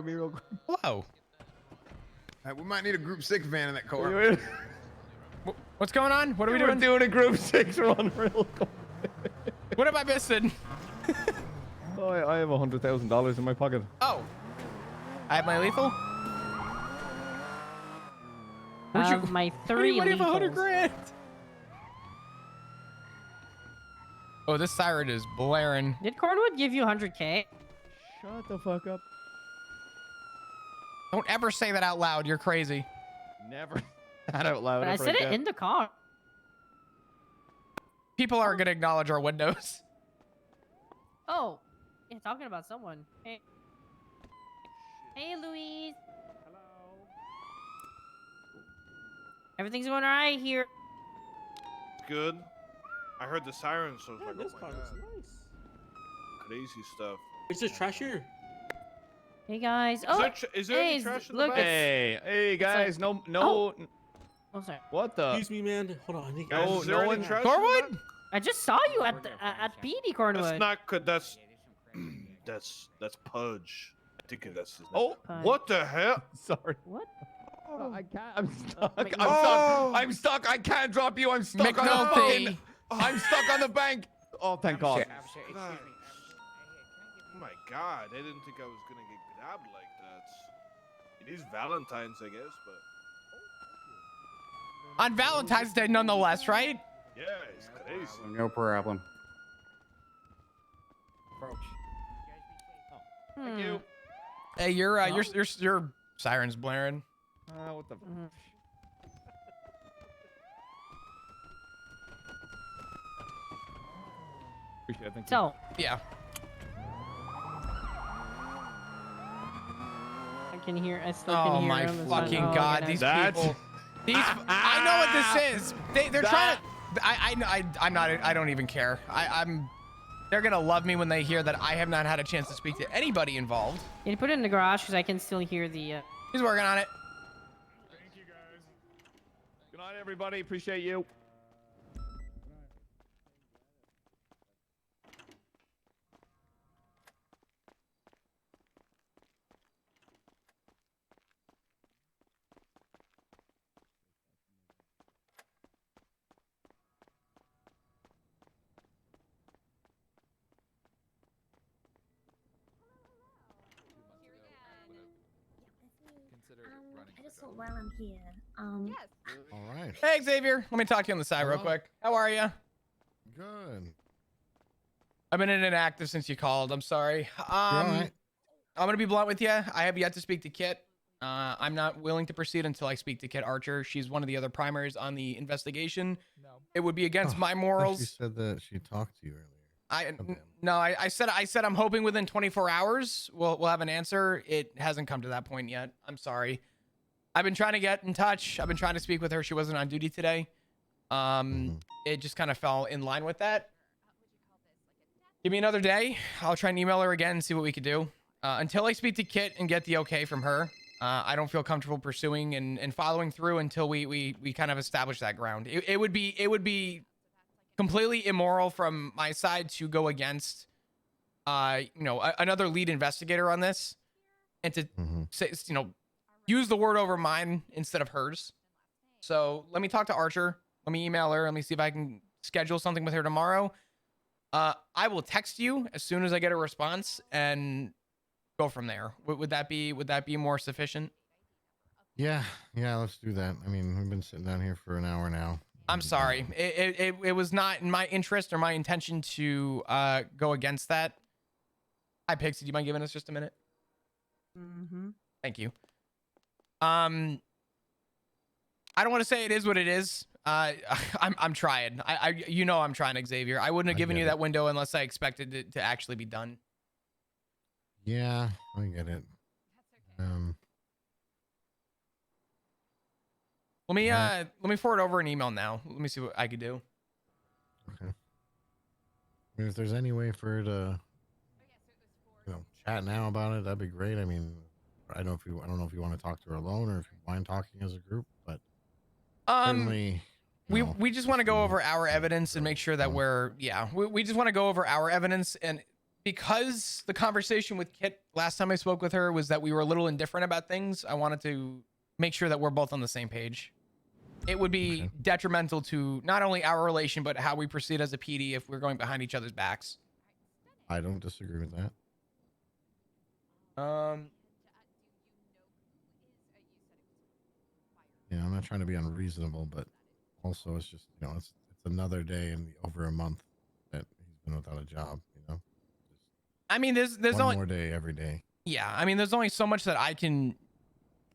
me real quick. Hello. We might need a Group 6 van in that car. What's going on? What are we We're doing? doing a Group 6 run real quick. What am I missing? Oh, I have $100,000 in my pocket. Oh. I have my lethal? My 3 What do you have 100 lethals. grand? Oh, this siren is blaring. Did Cornwood give you 100K? Shut the fuck up. Don't ever say that out loud. You're crazy. Never. That out loud. But I said it in the car. People are going to acknowledge our windows. Oh, yeah, talking about someone. Hey. Hey, Louise. Hello. Everything's going all right here. Good. I heard the sirens, so I was Yeah, like, this oh car my looks god. nice. Crazy stuff. Is there trash here? Hey, guys. Is Oh, there any hey, trash in look, the back? Hey guys, no. Oh, sorry. What the? Excuse me, man. Hold on. I think Guys, No, is there no any one- trash in the Cornwood? back? I just saw you at the at PD Cornwood. That's not good. That's Pudge. I think that's his name. Oh, Fine. What the hell? sorry. What? I can't. I'm stuck. Mc- I'm Oh! stuck. I'm stuck. I can't drop you. I'm stuck on the McNulty. fucking. I'm stuck on the bank. Oh, thank God. God. Oh my god, I didn't think I was gonna get grabbed like that. It is Valentine's, I guess, but On Valentine's Day, nonetheless, right? yeah, it's crazy. No problem. Thank you. Hey, your siren's blaring. What the? Mhm. Appreciate it. Thank you. So, Yeah. I can hear. I still Oh can hear my him. It's fine. fucking Oh, God! okay, These nice. That's- people. I know what this is. They're trying to. I'm not. I don't even care. I'm. They're gonna love me when they hear that I have not had a chance to speak to anybody involved. Can you put it in the garage because I can still hear the. He's working on it. Thank you, guys. Good night, everybody. Appreciate you. I just thought while I'm here, All right. Hey Xavier, let me talk to you on the side real Hello. quick. How are you? Good. I've been inactive since you called. I'm sorry. You're all right. I'm gonna be blunt with you. I have yet to speak to Kit. I'm not willing to proceed until I speak to Kit Archer. She's one of the other primaries on the investigation. No. It would be against Oh, my I thought morals. She said that she talked to you earlier. Okay. I said I'm hoping within 24 hours we'll have an answer. It hasn't come to that point yet. I'm sorry. I've been trying to get in touch. I've been trying to speak with her. She wasn't on duty today. It just kind of fell in line with that. Give me another day. I'll try and email her again and see what we could do. Until I speak to Kit and get the okay from her, I don't feel comfortable pursuing and following through until we kind of establish that ground. It would be completely immoral from my side to go against another lead investigator on this and to say, use the word over mine instead of hers. So let me talk to Archer. Let me email her. Let me see if I can schedule something with her tomorrow. I will text you as soon as I get a response and go from there. Would that be more sufficient? Yeah, let's do that. I mean, we've been sitting down here for an hour now. I'm sorry. It was not in my interest or my intention to go against that. Hi, Pixie. Do you mind giving us just a minute? Mm-hmm. Thank you. I don't want to say it is what it is. I'm trying. I'm trying, Xavier. I wouldn't have given you that window unless I expected it to actually be done. Yeah, I get it. Let me forward over an email now. Let me see what I could do. Okay. I mean, if there's any way for her to, chat now about it, that'd be great. I mean, I don't know if you want to talk to her alone or if you mind talking as a group, but certainly. We just want to go over our evidence and make sure that we just want to go over our evidence and because the conversation with Kit last time I spoke with her was that we were a little indifferent about things, I wanted to make sure that we're both on the same page. It would be Okay. detrimental to not only our relation, but how we proceed as a PD if we're going behind each other's backs. I don't disagree with that. Yeah, I'm not trying to be unreasonable, but also it's just, it's another day and over a month that he's been without a job, I mean, there's One only, more day every day. yeah, I mean, there's only so much that I can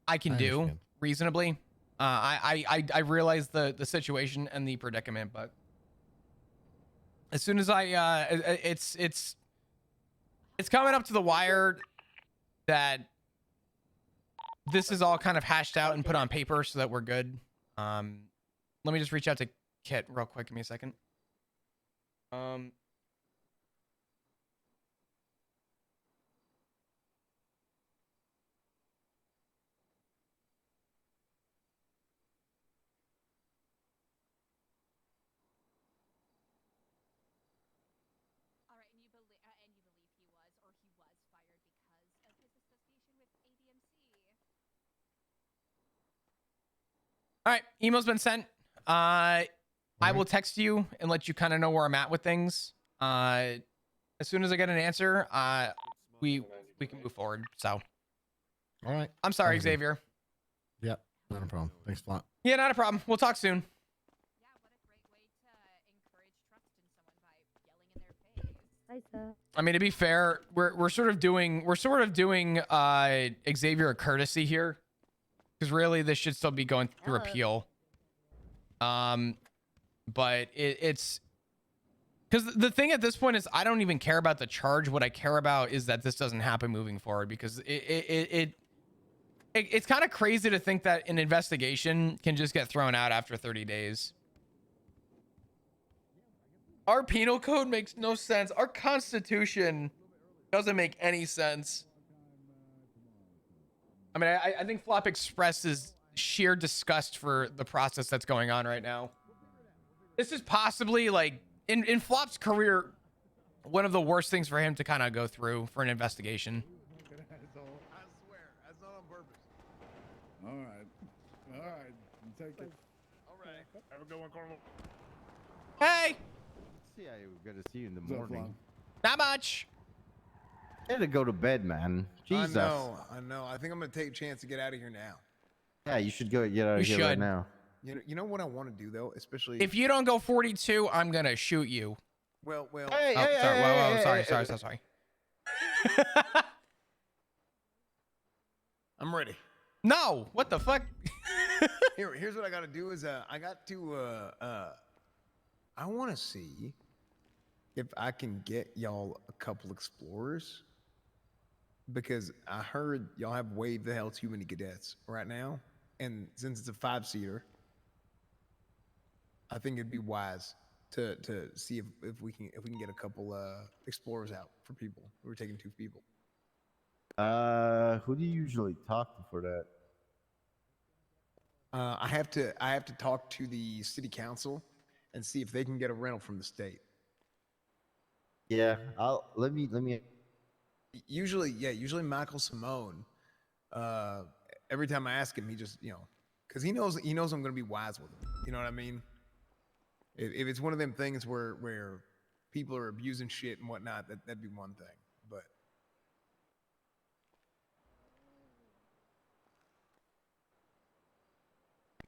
I do understand. reasonably. I realize the situation and the predicament, but as soon as it's coming up to the wire that this is all kind of hashed out and put on paper so that we're good. Let me just reach out to Kit real quick. Give me a second. All right, email's been sent. I will text you and let you kind of know where I'm at with things. As soon as I get an answer, we can move forward. So, All right. I'm sorry, Sounds good. Xavier. Yep. Not a problem. Thanks a lot. Yeah, not a problem. We'll talk soon. I mean, to be fair, we're sort of doing Xavier a courtesy here, because really this should still be going through appeal. But it's because the thing at this point is I don't even care about the charge. What I care about is that this doesn't happen moving forward, because it's kind of crazy to think that an investigation can just get thrown out after 30 days. Our penal code makes no sense. Our constitution doesn't make any sense. I mean, I think Flop expresses sheer disgust for the process that's going on right now. This is possibly, like, in Flop's career, one of the worst things for him to kind of go through for an investigation. I swear, that's not on purpose. All right, take it. All right. Have a good one, Cornwall. Hey, See, I was gonna see you in the What's up, morning. not much. I had to go to bed, man. Jesus. I know. I think I'm gonna take a chance to get out of here now. Yeah, you should go get out of You here right should. now. You know what I want to do though, especially If you don't go 42, I'm gonna shoot you. well. Hey, Oh, hey, sorry. hey, Whoa, hey, whoa, sorry, hey, sorry, hey. sorry. I'm ready. No, what the fuck? Here's what I got to do is I got to I want to see if I can get y'all a couple explorers, because I heard y'all have way the hell too many cadets right now, and since it's a 5-seater, I think it'd be wise to see if we can get a couple explorers out for people. We're taking 2 people. Who do you usually talk to for that? I have to talk to the city council and see if they can get a rental from the state. Yeah, let me. Usually Michael Simone. Every time I ask him, he just because he knows I'm gonna be wise with him. You know what I mean? If it's one of them things where people are abusing shit and whatnot, that'd be one thing. But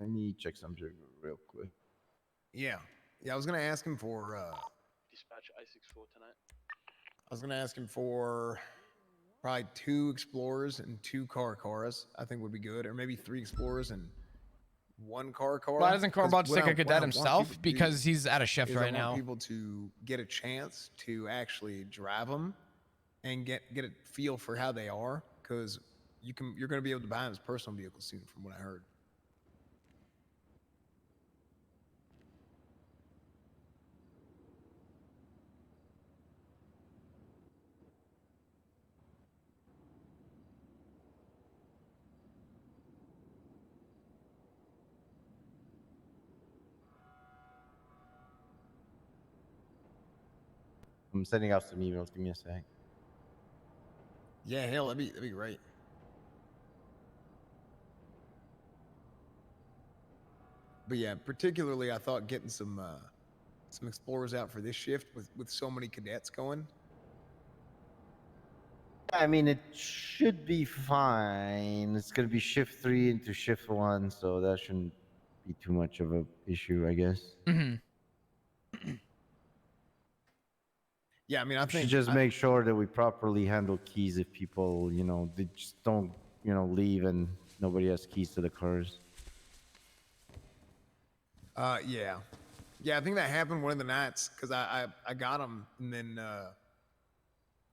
Let me check something real quick. yeah, I was gonna ask him for. Dispatch I-64 tonight. I was gonna ask him for probably 2 explorers and 2 Caracaras. I think would be good, or maybe 3 explorers and 1 Caracara. Why doesn't 'Cause Cornball just what take a I cadet want himself? people to do Because he's out of shift is I right want now. people to get a chance to actually drive them and get a feel for how they are, because you're going to be able to buy them as personal vehicles soon, from what I heard. I'm sending out some emails. Give me a sec. Yeah, hell, that'd be great. But yeah, particularly I thought getting some explorers out for this shift with so many cadets going. I mean, it should be fine. It's gonna be shift 3 into shift 1, so that shouldn't be too much of a issue, I guess. Mm-hmm. Yeah, I mean, I We should think just make sure that we properly handle keys if people, they just don't, leave and nobody has keys to the cars. Yeah, I think that happened one of the nights because I got them and then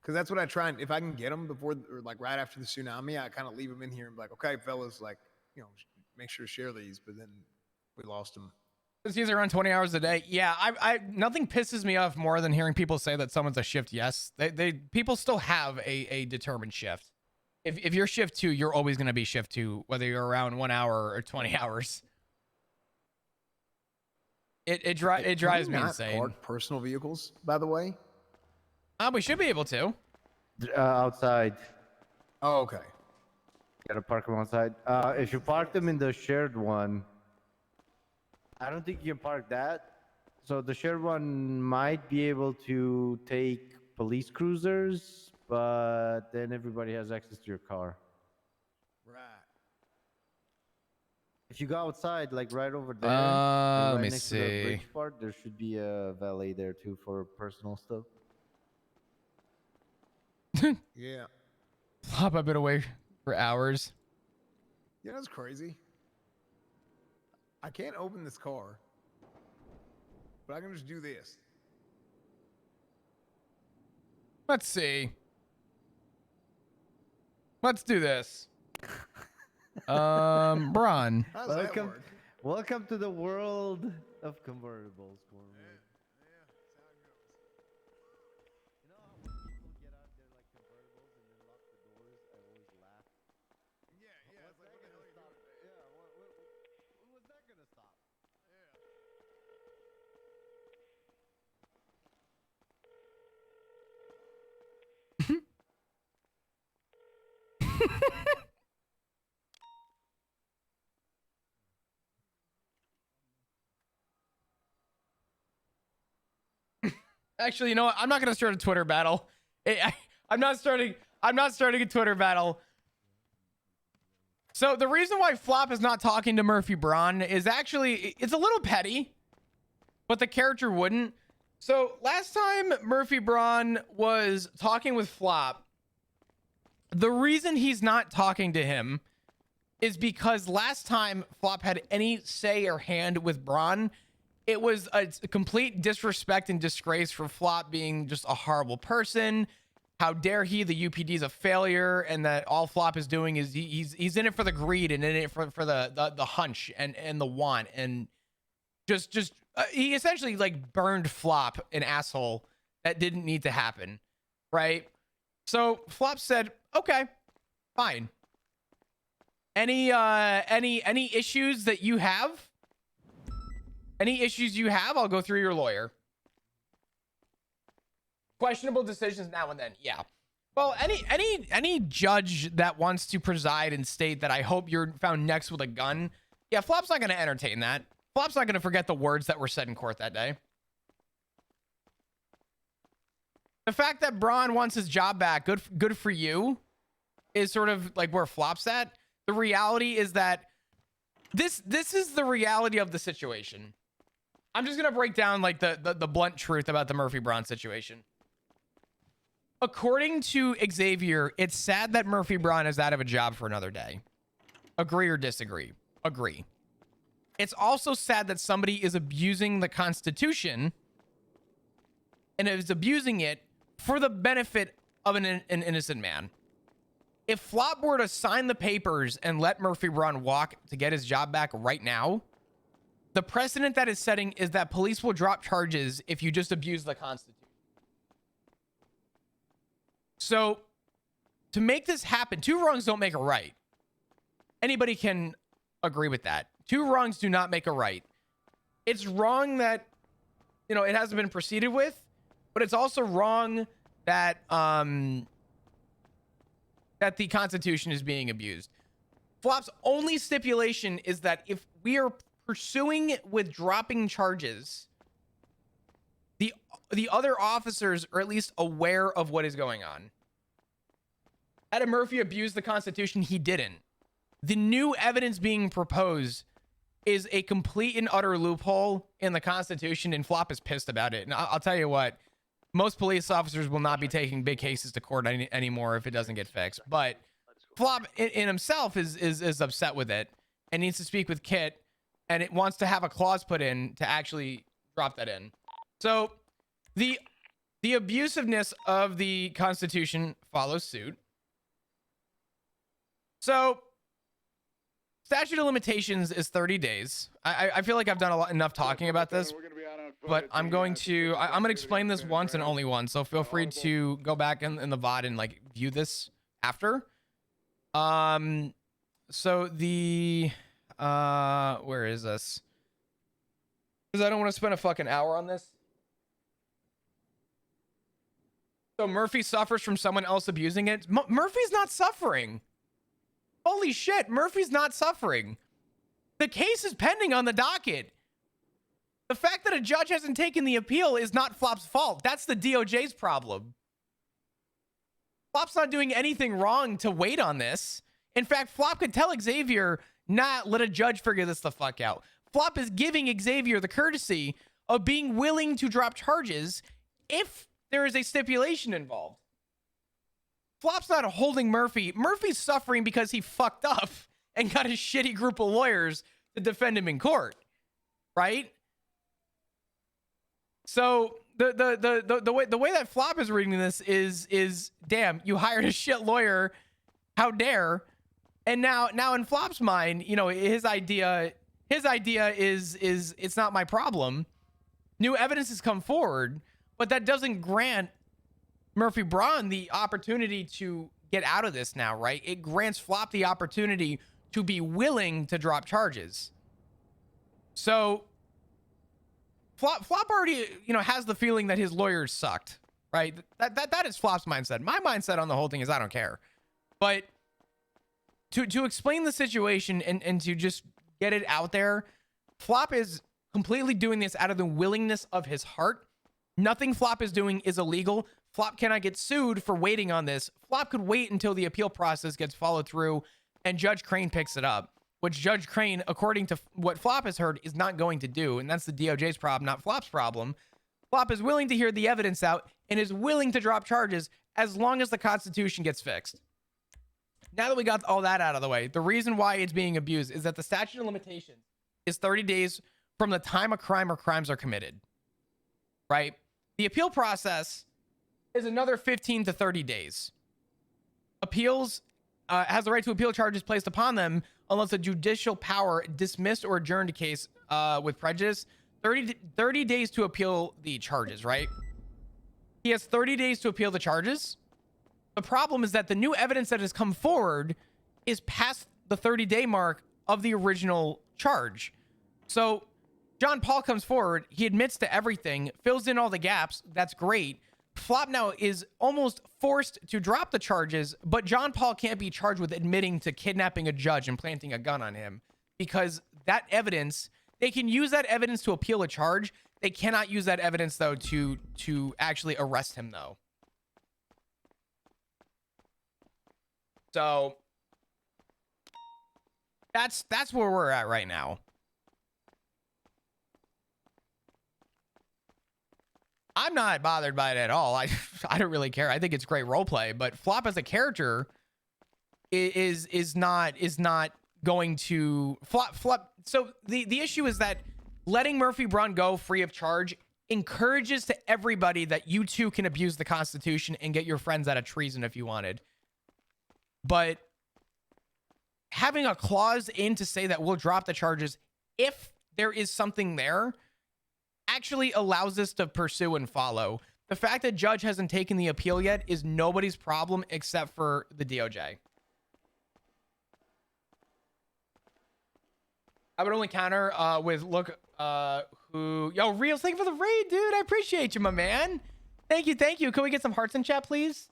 because that's what I try and if I can get them before or like right after the tsunami, I kind of leave them in here and be like, okay, fellas, like make sure to share these. But then we lost them. These are on 20 hours a day. Yeah, I nothing pisses me off more than hearing people say that someone's a shift. Yes, people still have a determined shift. If you're shift 2, you're always going to be shift 2, whether you're around 1 hour or 20 hours. It drives me insane. Park personal vehicles, by the way. We should be able to. Outside. Oh, okay. Gotta park them outside. If you park them in the shared one, I don't think you can park that. So the shared one might be able to take police cruisers, but then everybody has access to your car. Right. If you go outside, like right over there, let right me next to the see. bridge part, there should be a valet there too for personal stuff. Yeah. Flop, I've been away for hours. Yeah, that's crazy. I can't open this car, but I can just do this. Let's see. Let's do this. Bron. How does that work? Welcome to the world of convertibles, Cornwood. You know how when people get out there like convertibles and then lock the doors, I always laugh. Yeah, it's like, what the hell are you doing? Yeah, what's that gonna stop? Actually, you know what? I'm not gonna start a Twitter battle. I'm not starting a Twitter battle. So the reason why Flop is not talking to Murphy Braun is actually it's a little petty, but the character wouldn't. So last time Murphy Braun was talking with Flop, the reason he's not talking to him is because last time Flop had any say or hand with Braun, it was a complete disrespect and disgrace for Flop being just a horrible person. How dare he? The UPD is a failure, and that all Flop is doing is he's in it for the greed and in it for the hunch and the want, and just he essentially like burned Flop, an asshole that didn't need to happen, right? So Flop said, "Okay, fine. Any issues that you have? Any issues you have, I'll go through your lawyer." Questionable decisions now and then. Yeah. Well, any judge that wants to preside and state that I hope you're found next with a gun. Yeah, Flop's not going to entertain that. Flop's not going to forget the words that were said in court that day. The fact that Braun wants his job back, good for you, is sort of like where Flop's at. The reality is that this is the reality of the situation. I'm just going to break down like the blunt truth about the Murphy Braun situation. According to Xavier, it's sad that Murphy Braun is out of a job for another day. Agree or disagree? Agree. It's also sad that somebody is abusing the Constitution and is abusing it for the benefit of an innocent man. If Flop were to sign the papers and let Murphy Braun walk to get his job back right now, the precedent that is setting is that police will drop charges if you just abuse the Constitution. So, to make this happen, two wrongs don't make a right. Anybody can agree with that. Two wrongs do not make a right. It's wrong that, it hasn't been proceeded with, but it's also wrong that that the Constitution is being abused. Flop's only stipulation is that if we are pursuing with dropping charges, the other officers are at least aware of what is going on. Had Murphy abused the Constitution? He didn't. The new evidence being proposed is a complete and utter loophole in the Constitution, and Flop is pissed about it. And I'll tell you what, most police officers will not be taking big cases to court anymore if it doesn't get fixed. But Flop in himself is upset with it and needs to speak with Kit, and it wants to have a clause put in to actually drop that in. So the abusiveness of the Constitution follows suit. So statute of limitations is 30 days. I feel like I've done enough talking about this, but I'm going to explain this once and only once. So feel free to go back in the VOD and like view this after. So the, where is this? Because I don't want to spend a fucking hour on this. So Murphy suffers from someone else abusing it. Murphy's not suffering. Holy shit, Murphy's not suffering. The case is pending on the docket. The fact that a judge hasn't taken the appeal is not Flop's fault. That's the DOJ's problem. Flop's not doing anything wrong to wait on this. In fact, Flop could tell Xavier, not let a judge figure this the fuck out. Flop is giving Xavier the courtesy of being willing to drop charges if there is a stipulation involved. Flop's not holding Murphy. Murphy's suffering because he fucked up and got a shitty group of lawyers to defend him in court, right? So the way that Flop is reading this is damn, you hired a shit lawyer, how dare? And now in Flop's mind, you know, his idea is it's not my problem. New evidence has come forward, but that doesn't grant Murphy Braun the opportunity to get out of this now, right? It grants Flop the opportunity to be willing to drop charges. So Flop already, you know, has the feeling that his lawyers sucked, right? That is Flop's mindset. My mindset on the whole thing is I don't care. But to explain the situation and to just get it out there, Flop is completely doing this out of the willingness of his heart. Nothing Flop is doing is illegal. Flop cannot get sued for waiting on this. Flop could wait until the appeal process gets followed through and Judge Crane picks it up, which Judge Crane, according to what Flop has heard, is not going to do. And that's the DOJ's problem, not Flop's problem. Flop is willing to hear the evidence out and is willing to drop charges as long as the Constitution gets fixed. Now that we got all that out of the way, the reason why it's being abused is that the statute of limitations is 30 days from the time a crime or crimes are committed, right? The appeal process is another 15 to 30 days. Appeals has the right to appeal charges placed upon them unless a judicial power dismissed or adjourned a case with prejudice. 30 days to appeal the charges, right? He has 30 days to appeal the charges. The problem is that the new evidence that has come forward is past the 30-day mark of the original charge. So John Paul comes forward. He admits to everything, fills in all the gaps. That's great. Flop now is almost forced to drop the charges, but John Paul can't be charged with admitting to kidnapping a judge and planting a gun on him because that evidence, they can use that evidence to appeal a charge. They cannot use that evidence, though, to actually arrest him, though. So that's where we're at right now. I'm not bothered by it at all. I don't really care. I think it's great role play, but Flop as a character is not going to Flop. So the issue is that letting Murphy Braun go free of charge encourages to everybody that you too can abuse the Constitution and get your friends out of treason if you wanted. But having a clause in to say that we'll drop the charges if there is something there actually allows us to pursue and follow. The fact that Judge hasn't taken the appeal yet is nobody's problem except for the DOJ. I would only counter with look who yo Reels, thank you for the raid, dude. I appreciate you, my man. Thank you. Can we get some hearts in chat, please?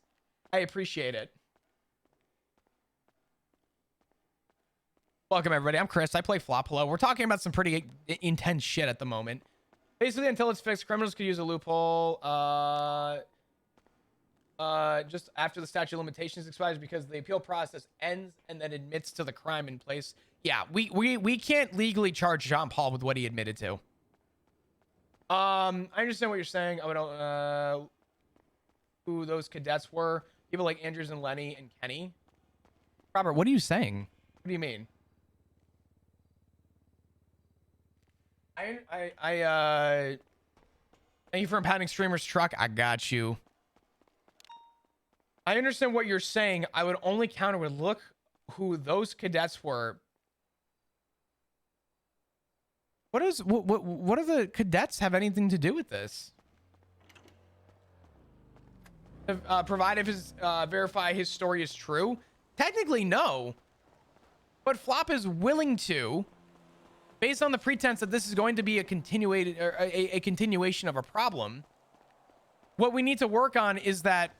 I appreciate it. Welcome, everybody. I'm Chris. I play Flop. Hello. We're talking about some pretty intense shit at the moment. Basically, until it's fixed, criminals could use a loophole just after the statute of limitations expires because the appeal process ends and then admits to the crime in place. Yeah, we can't legally charge Jean Paul with what he admitted to. I understand what you're saying about who those cadets were. People like Andrews and Lenny and Kenny. Robert, what are you saying? What do you mean? Thank you for impounding Streamer's truck. I got you. I understand what you're saying. I would only counter with look who those cadets were. What do the cadets have anything to do with this? Provided his verify his story is true. Technically, no. But Flop is willing to, based on the pretense that this is going to be a continuation of a problem. What we need to work on is that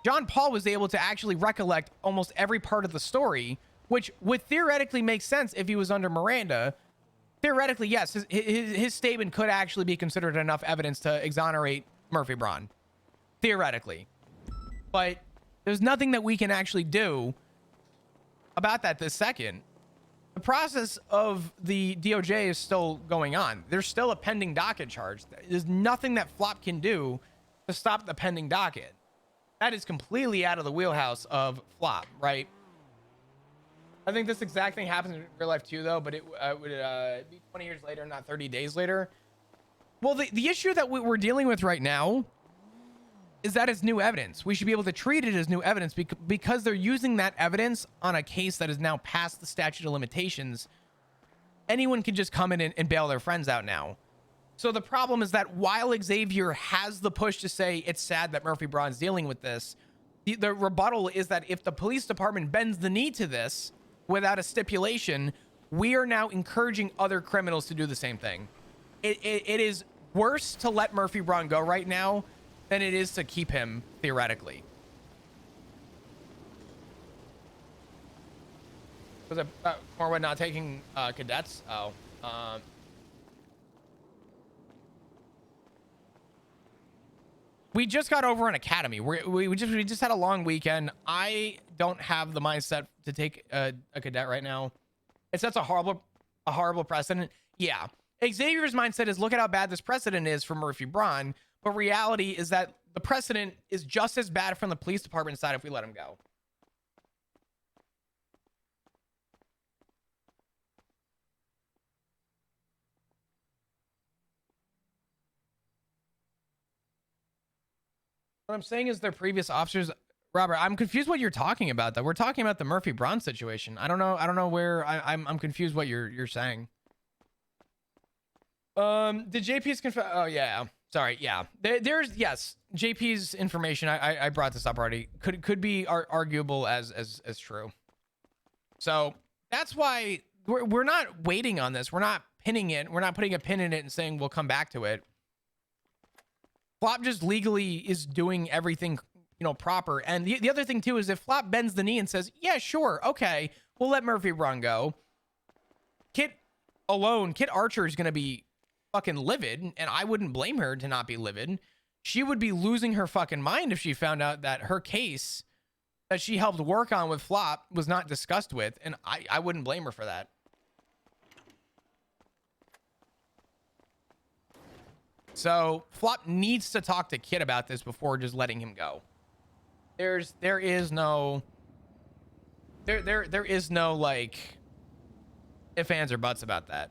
John Paul was able to actually recollect almost every part of the story, which would theoretically make sense if he was under Miranda. Theoretically, yes, his statement could actually be considered enough evidence to exonerate Murphy Braun. Theoretically. But there's nothing that we can actually do about that this second. The process of the DOJ is still going on. There's still a pending docket charge. There's nothing that Flop can do to stop the pending docket. That is completely out of the wheelhouse of Flop, right? I think this exact thing happens in real life too, though, but it would be 20 years later, not 30 days later. Well, the issue that we're dealing with right now is that it's new evidence. We should be able to treat it as new evidence because they're using that evidence on a case that is now past the statute of limitations. Anyone can just come in and bail their friends out now. So the problem is that while Xavier has the push to say it's sad that Murphy Braun's dealing with this, the rebuttal is that if the police department bends the knee to this without a stipulation, we are now encouraging other criminals to do the same thing. It is worse to let Murphy Braun go right now than it is to keep him, theoretically. Was it Corwin not taking cadets? Oh. We just got over an academy. We just had a long weekend. I don't have the mindset to take a cadet right now. It sets a horrible precedent. Yeah. Xavier's mindset is look at how bad this precedent is for Murphy Braun. But reality is that the precedent is just as bad from the police department side if we let him go. What I'm saying is their previous officers, Robert, I'm confused what you're talking about, though. We're talking about the Murphy Braun situation. I don't know where I'm confused what you're saying. Did JP's confess? Oh yeah. Sorry. Yeah. There's yes. JP's information. I brought this up already. Could be arguable as true. So that's why we're not waiting on this. We're not pinning it. We're not putting a pin in it and saying we'll come back to it. Flop just legally is doing everything, proper. And the other thing too is if Flop bends the knee and says, yeah, sure, okay, we'll let Murphy Braun go. Kit Archer is going to be fucking livid, and I wouldn't blame her to not be livid. She would be losing her fucking mind if she found out that her case that she helped work on with Flop was not discussed with, and I wouldn't blame her for that. So Flop needs to talk to Kit about this before just letting him go. There is no like ifs, ands, or buts about that.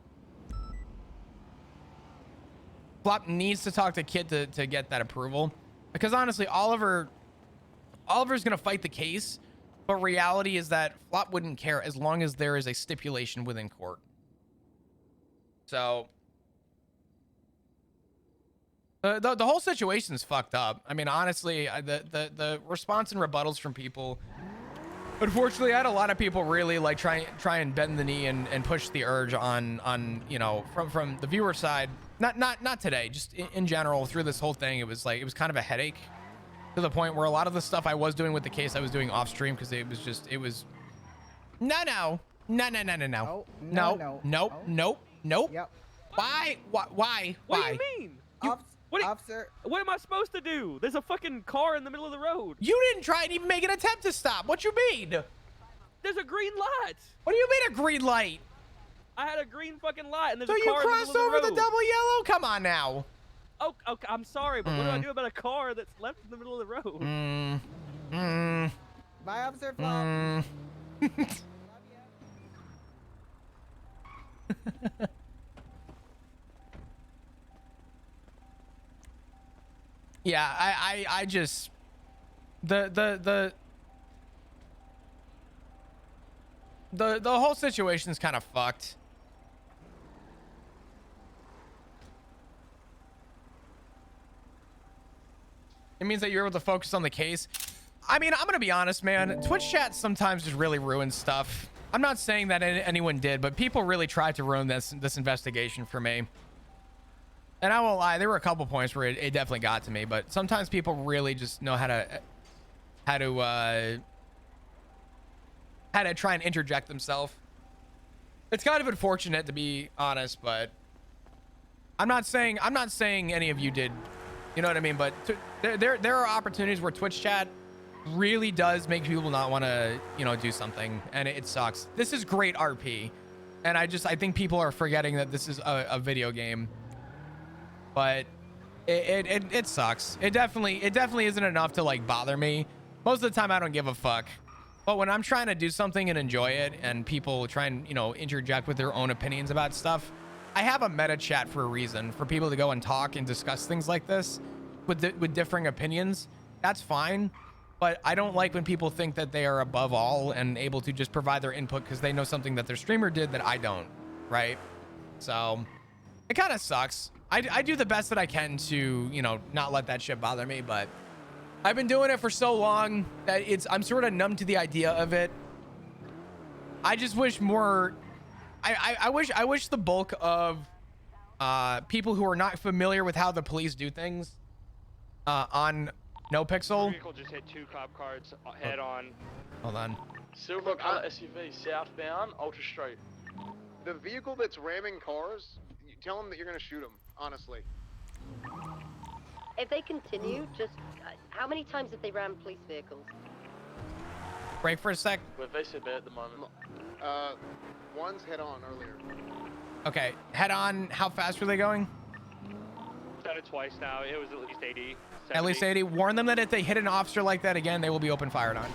Flop needs to talk to Kit to get that approval, because honestly, Oliver's gonna fight the case, but reality is that Flop wouldn't care as long as there is a stipulation within court. So the whole situation's fucked up. I mean, honestly, the response and rebuttals from people. Unfortunately, I had a lot of people really like try and bend the knee and push the urge on from the viewer side. Not today, just in general through this whole thing. It was kind of a headache to the point where a lot of the stuff I was doing with the case I was doing off stream because it was no No. No, No. no. Nope. Nope. Nope. Yep. Why? Why? What do you mean? What, Officer, what am I supposed to do? There's a fucking car in the middle of the road. You didn't try and even make an attempt to stop. What you mean? There's a green light. What do you mean a green light? I had a green fucking light, and there's So a you car in the crossed middle of over the the road. double yellow? Come on now. Oh, okay, I'm sorry, but what do I do about a car that's left in the middle of the road? bye, Officer Flop. Yeah, I just the whole situation's kind of fucked. It means that you're able to focus on the case. I mean, I'm gonna be honest, man. Twitch chat sometimes just really ruins stuff. I'm not saying that anyone did, but people really tried to ruin this investigation for me. And I won't lie, there were a couple points where it definitely got to me, but sometimes people really just know how to try and interject themselves. It's kind of unfortunate, to be honest, but I'm not saying any of you did, you know what I mean? But there are opportunities where Twitch chat really does make people not want to, you know, do something, and it sucks. This is great RP, and I think people are forgetting that this is a video game. But it sucks. It definitely isn't enough to like bother me. Most of the time I don't give a fuck. But when I'm trying to do something and enjoy it, and people try and, you know, interject with their own opinions about stuff, I have a meta chat for a reason, for people to go and talk and discuss things like this with differing opinions. That's fine. But I don't like when people think that they are above all and able to just provide their input because they know something that their streamer did that I don't, right? So it kind of sucks. I do the best that I can to, you know, not let that shit bother me, but I've been doing it for so long that I'm sort of numb to the idea of it. I just wish more, I wish the bulk of people who are not familiar with how the police do things on NoPixel. Vehicle just hit 2 cop cars head on. Hold on. Silver color SUV southbound, ultra straight. The vehicle that's ramming cars, you tell them that you're gonna shoot them. Honestly. If they continue, just how many times have they rammed police vehicles? Break for a sec. We're VCB at the moment. One's head on earlier. Okay, head on. How fast were they going? Done it twice now. It was at least 80. 70. At least 80. Warn them that if they hit an officer like that again, they will be open fired on.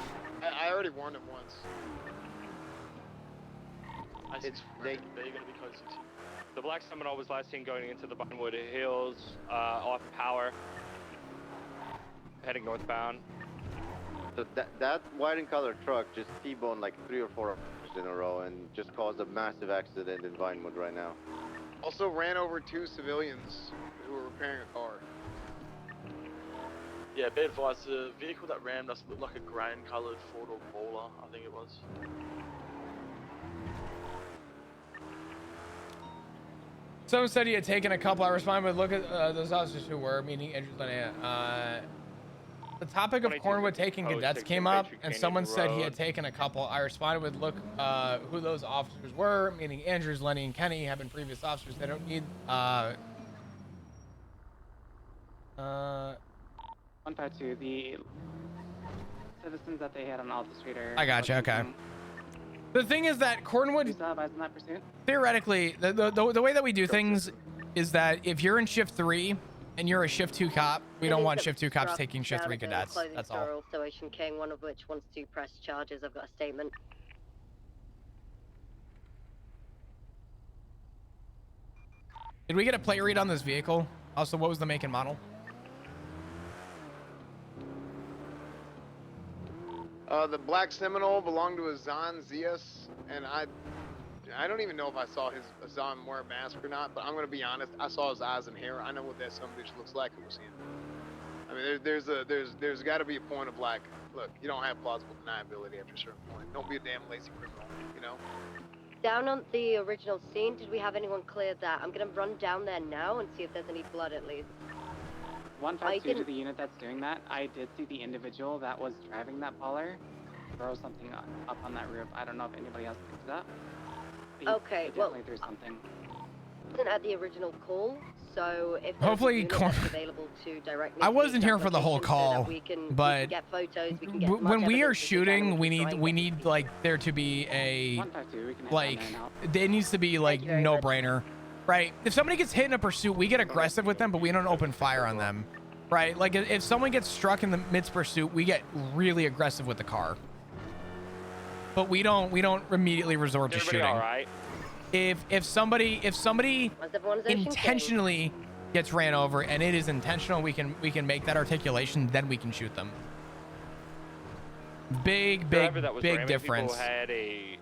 I already warned him once. They're gonna be close to. The Black Seminole was last seen going into the Buttonwood Hills off Power, heading northbound. So that white and colored truck just T-boned like 3 or 4 officers in a row and just caused a massive accident in Vinewood right now. Also ran over 2 civilians who were repairing a car. Yeah, be advised, the vehicle that rammed us looked like a grey and coloured 4-door bowler, I think it was. Someone said he had taken a couple. I responded with, look at those officers who were, meaning Andrew Linnea. The topic of Cornwood taking cadets came up, and someone said he had taken a couple. I responded with, look who those officers were, meaning Andrews, Lenny, and Kenny have been previous officers. They don't need 152, the citizens that they had on Alta Street are... I gotcha, okay. The thing is that Cornwood, theoretically, the way that we do things is that if you're in shift 3 and you're a shift 2 cop, we don't want shift 2 cops taking shift 3 cadets. That's all. Also, Ocean King, one of which wants to press charges. I've got a statement. Did we get a plate read on this vehicle? Also, what was the make and model? The Black Seminole belonged to Azan Zias, and I don't even know if I saw his Azan wear a mask or not, but I'm gonna be honest, I saw his eyes and hair. I know what that son of a bitch looks like. It was him. I mean, there's got to be a point of like, look, you don't have plausible deniability after a certain point. Don't be a damn lazy criminal, you know? Down on the original scene, did we have anyone clear that? I'm gonna run down there now and see if there's any blood at least. 152 to the unit that's doing that. I did see the individual that was driving that Polar. throw something up on that roof. I don't know if anybody else can do that. But Okay, he well, definitely threw something. Wasn't at the original call, so if there's Hopefully a unit that's available to direct me I to the wasn't here exact for the whole location so that call, we can but get photos, we can get as much when we are evidence as we can, and shooting, we we can try and get need these like there to be a 152, we can head like down there now. there needs to be like you very no much. brainer, right? If somebody gets hit in a pursuit, we get aggressive with them, but we don't open fire on them, right? Like if someone gets struck in the midst pursuit, we get really aggressive with the car, but we don't immediately resort to Everybody shooting. all right? If somebody Once everyone's Ocean King. intentionally gets ran over and it is intentional, we can make that articulation, then we can shoot them. Big Driver that was big ramming people difference. had a-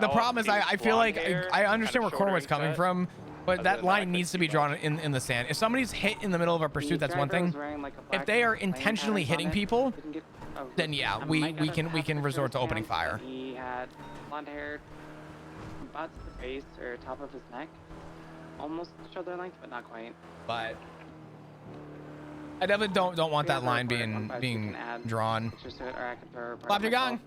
The problem is I feel like blonde hair, I understand where kind of Corwin's shorter coming cut. from, but Other that than line that, needs to be drawn in the sand. If somebody's hit in the middle of a pursuit, The that's one driver was thing. wearing, like, a If black they are lane intentionally patterns on hitting it. people, We can get- oh, then yeah, I we might gotta have can picture resort of to his opening pants, fire. but He had blonde hair, about to the face or top of his neck, almost shoulder length, but not quite. But I definitely don't want We that have a line report, 152 being can add drawn. pictures to it, or I can throw a report Flop your myself. gong.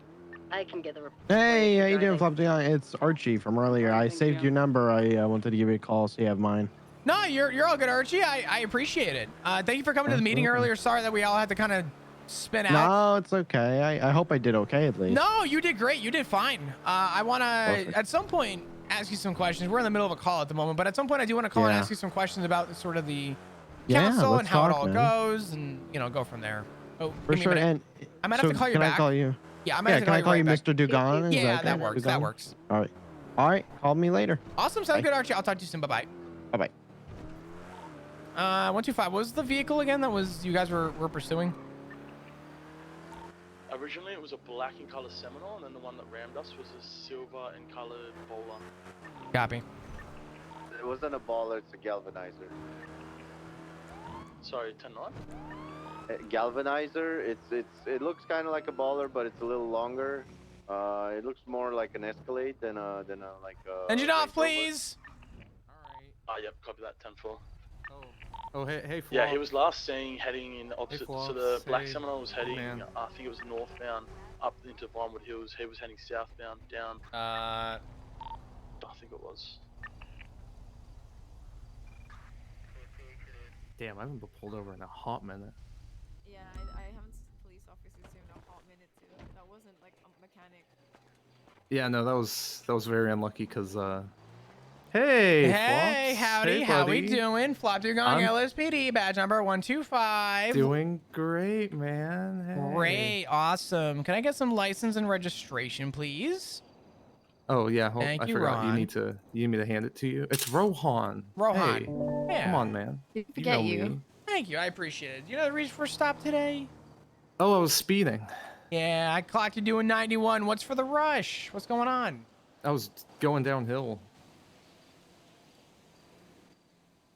I can get the report. Hey, how you doing, driving. Flopdion? It's Archie from earlier. I Thank saved you. your number. I wanted to give you a call so you have mine. No, you're all good, Archie. I appreciate it. Thank you for coming to the meeting Absolutely. earlier. Sorry that we all had to kind of spin out. No, it's okay. I hope I did okay at least. No, you did great. You did fine. I want to, Perfect. at some point, ask you some questions. We're in the middle of a call at the moment, but at some point I do want to call and Yeah. ask you some questions about sort of the Yeah, council and let's how it talk, all man. goes and, go from there. Oh, For give me a sure. minute. And I might have so to call you can back. I call you? Yeah, I might Yeah, have to can I call right you back. Mr. Dugan? Is Yeah, okay? that works. That Dugan? works. All right. All right. Call me later. Awesome. Sounds Bye. good, Archie. I'll talk to you soon. Bye-bye. Bye-bye. 125. What was the vehicle again that was you guys were pursuing? Originally, it was a black in color Seminole, and then the one that rammed us was a silver in colored Bowler. Copy. It wasn't a baller, it's a galvanizer. Sorry, 10-9? Galvanizer, it looks kind of like a baller, but it's a little longer. It looks more like an Escalade than a like a Engine Range off, Rover. please. Yep, copy that, 10-4. Oh, hey, Flop. Yeah, he was last seen heading in opposite, so the Flops. black Hey, Seminole was heading, man. I think it was northbound, up into Vinewood Hills. He was heading southbound, down, I think it was. Damn, I haven't been pulled over in a hot minute. Yeah, I haven't seen police officers here in a hot minute too. That wasn't like a mechanic. Yeah, no, that was very unlucky because Hey, Hey, Flops. howdy. Hey, How we buddy. doing? Flop Dugong I'm LSPD, badge number 125. Doing great, man. Hey. Great, awesome. Can I get some license and registration, please? Oh yeah, Thank I you, forgot. Ron. You need me to hand it to you. It's Rohan. Rohan. Hey, Yeah. come on, man. Did You know me. Thank you, I appreciate it. You know the reason for a stop today? Oh, I was speeding. Yeah, I clocked you doing 91. What's for the rush? What's going on? I was going downhill.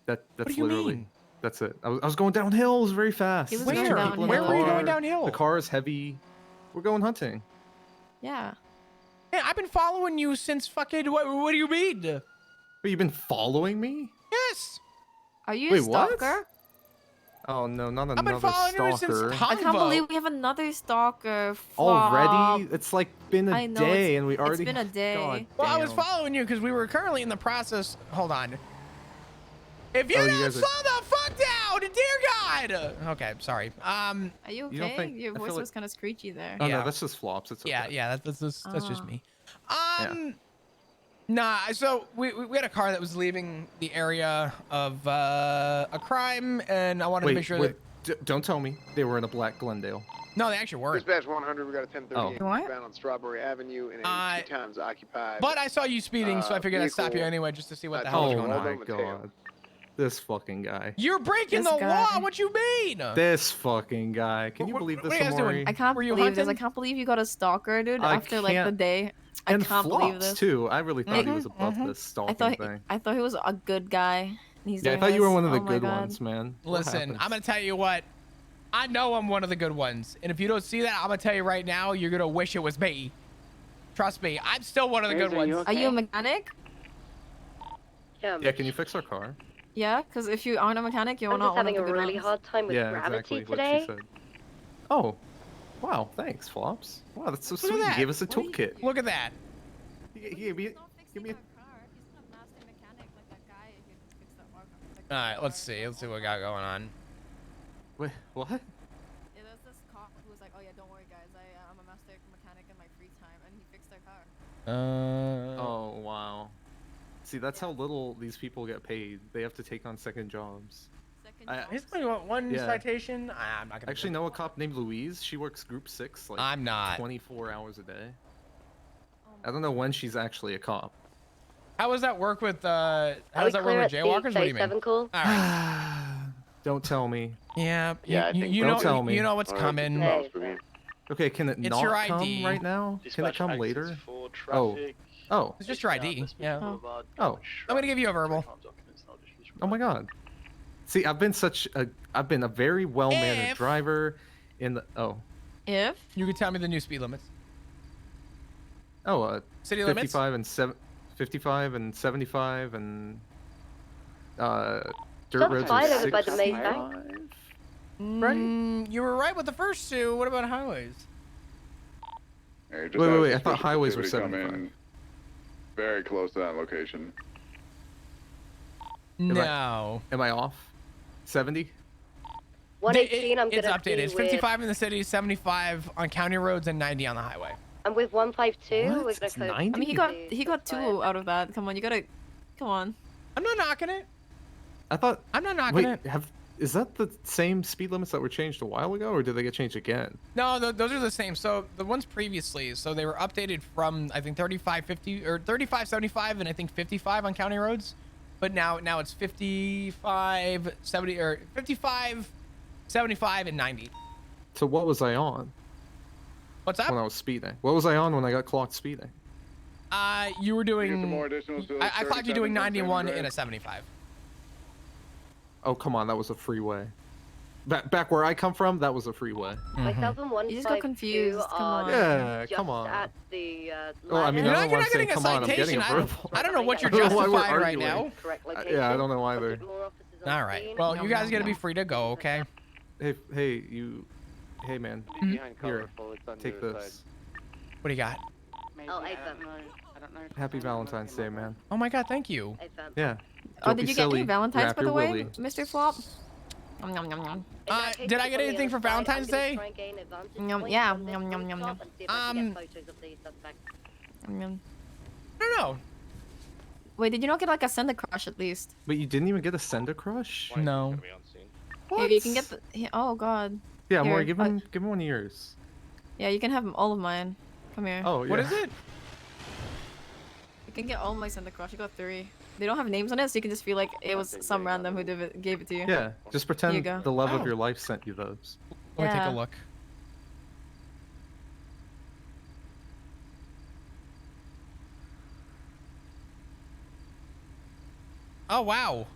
That's do you literally. mean? That's it. I was going downhill. It was very fast. He was There's going two downhill. people in the Where were you going car. downhill? The car is heavy. We're going hunting. Yeah. Yeah, I've been following you since fucking. What do you mean? But you've been following me? Yes. Are you Wait, a what? stalker? Oh no, not I've another been following you since stalker. I can't Convo. believe we have another stalker. Flop. Already? It's like been a I know, day, it's- and we it's already. been a day. God Well, I was damn. following you because we were currently in the process. Hold on. If you Oh, you don't guys are- slow the fuck down, dear God. Okay, sorry. Are you You okay? don't think- Your I feel voice like- was kind of screechy there. Oh Yeah. no, that's just flops. It's okay. Yeah, that's just Ah. me. Nah. So we had a car that was leaving the area of a crime, and I wanted Wait, to make sure wait. Don't tell me they were in a black Glendale. that. No, they actually weren't. Dispatch 100, we got a 1038 Oh. What? bound on Strawberry Avenue and Uh, a 2 times occupied. But I saw you speeding, so I figured I'd stop you vehicle, anyway just to see what the uh, hell was Oh going on. my Mateo. god. This fucking guy. You're breaking This the guy. law. What you mean? This fucking guy. Can you What- believe what this, are you guys doing? Amori? I can't Were you believe this. I hunting? can't believe you got a stalker, dude. I After like the can't- day. I And can't believe flops this. too. I really thought he was Mhm, above mhm. this stalking I thing. thought he was a good guy. and He's Yeah, I doing thought you were this. one of the Oh my good God. ones, man. What Listen, happened? I'm gonna tell you what. I know I'm one of the good ones, and if you don't see that, I'm gonna tell you right now, you're gonna wish it was me. Trust me, I'm still one of the good Are you ones. Are you a okay? mechanic? Yeah, can you fix our car? Yeah, because if you aren't a mechanic, you're I'm not just one of having the a good really ones. hard time with Yeah, gravity exactly what today. she said. Oh, Wow, thanks, Flops. Wow, that's so Look sweet. at You that. gave us a toolkit. Look at that. Give me a... All right, let's see. Let's see what we got going on. Wait, what? Yeah, there's this cop who was like, "Oh yeah, don't worry, guys. I'm a master mechanic in my free time," and he fixed their car. Oh, wow. See, that's how little these people get paid. They have to take on second jobs. He's only got one Yeah. citation. I'm not gonna. Actually know a cop named Louise. She works Group 6, like I'm not. 24 hours a day. I don't know when she's actually a cop. How does that work with how does that work with jaywalkers? What do you mean? Call? All right. Don't tell me. Yeah. Yeah, I think Don't tell me. You know what's coming. Okay, can it It's not your come ID. right now? Can it come later? Oh. Oh. It's just your ID. Yeah. Oh. I'm gonna give you a verbal. Oh my god. See, I've been a very well-mannered driver in the If you could tell me the new speed limits. Oh, City 55 and 55 and 75 and dirt roads are 65. Right? You were right with the first two. What about highways? Hey, Wait. I thought highways were 75. Very close to that location. No. Am I off? 70? 118, I'm It's gonna updated. be It's with- 55 in the city, 75 on county roads, and 90 on the highway. I'm with 152. What? We're It's gonna 90? I mean, he got 2 out of that. Come on, you gotta, come on. I'm not knocking it. I thought. I'm not knocking Wait, it. is that the same speed limits that were changed a while ago, or did they get changed again? No, those are the same. So the ones previously, so they were updated from I think 35, 50 or 35, 75, and I think 55 on county roads. But now it's 55, 70 or 55, 75, and 90. So what was I on? What's up? When I was speeding. What was I on when I got clocked speeding? You were doing. some more additional to I clocked you doing 37, 91 in a 75. Oh come on, that was a freeway. Back where I come from, that was a freeway. Myself and 152 You just got confused. Come on. Yeah, just come on. at the Oh, I mean, You're I not, don't want to say getting a come on. I'm getting citation. a I don't, verbal. I don't know what you're I don't know why we're justifying right arguing. now. correct location. Yeah, I don't know either. More officers on All right. scene. Well, you guys got to be free to go, okay? Hey man. Here, take this. What do you got? Oh, I AFM. don't know. I don't know. Happy Valentine's Day, man. Oh my God, thank you. AFM. Yeah. Oh, Don't did be you get any silly. Valentine's, Wrap by the your way, willy. Mr. Flop? Nom, nom, nom, nom. Did I get anything for Valentine's Day? Yeah. Nom, nom, nom, nom. Nom. No. Wait, did you not get like a send a crush at least? But you didn't even get a send a crush? No. Maybe you can get the. Oh God. Yeah, Here, Maury, give him one of yours. Yeah, you can have all of mine. Come here. Oh, yeah. What is it? You can get all my send a crush. You got 3. They don't have names on it, so you can just feel like it was some random who gave it to you. Yeah, just Here you pretend go. the love Oh. of your life sent you those. Let me take Yeah. a look. Oh wow.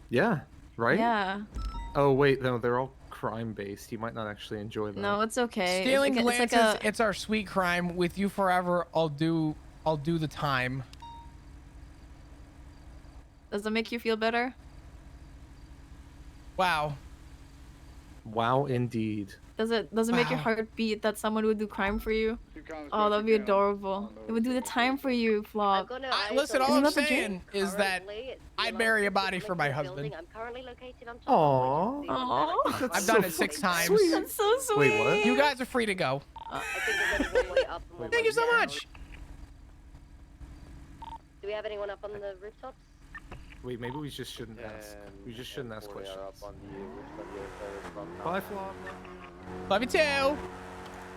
Yeah, right? Yeah. Oh wait, no, they're all crime based. You might not actually enjoy them. No, it's okay. Stealing it's glances. like It's our sweet crime. With you forever, I'll do the time. Does it make you feel better? Wow. Wow, indeed. Does it make your Wow. heart beat that someone would do crime for you? Oh, that'd be adorable. It would do the time for you, Flop. Listen, all Isn't I'm that the saying is that I'd bury a body for my husband. I'm currently located on Aww. Aww. I've done it 6 times. That's so sweet. Wait, what? You guys are free to go. I think there's only one way up and one Thank way you so down. much. Do we have anyone up on the rooftops? Wait, maybe we just shouldn't ask. We just shouldn't ask questions. Bye, Flop. Love you too.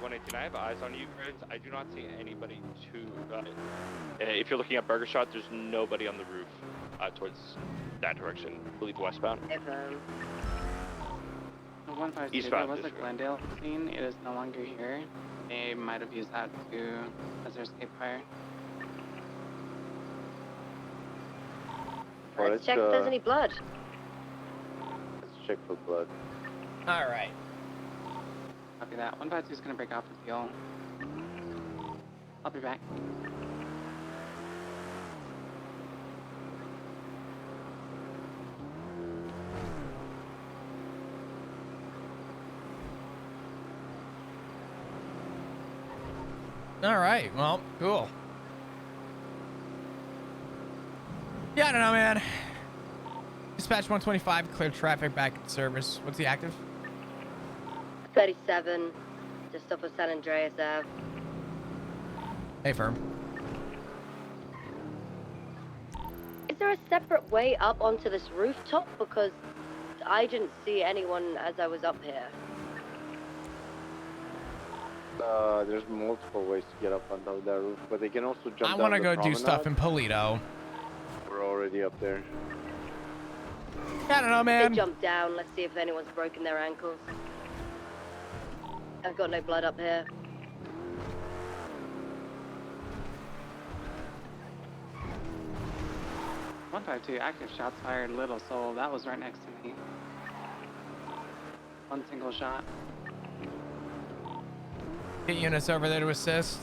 118, I have eyes on you guys. I do not see anybody if you're looking at Burger Shot, there's nobody on the roof towards that direction. I believe westbound. AFM. 152, Eastbound there was a district. Glendale scene. It is no longer here. They might have used that as their escape fire. Let's check if there's any blood. Let's check for blood. All right. Copy that. 152 is gonna break off with y'all. I'll be back. All right. Well, cool. Yeah, I don't know, man. Dispatch 125, clear traffic back in service. What's the active? 37, just off of San Andreas Ave. Hey, firm. Is there a separate way up onto this rooftop? Because I didn't see anyone as I was up here. There's multiple ways to get up on top of that roof, but they can also jump I want to go do stuff in Polito. We're already up there. I don't know, man. They jump down. Let's see if anyone's broken their ankles. I've got no blood up here. .152 active shots fired, Little Soul. That was right next to me. One single shot. Get units over there to assist.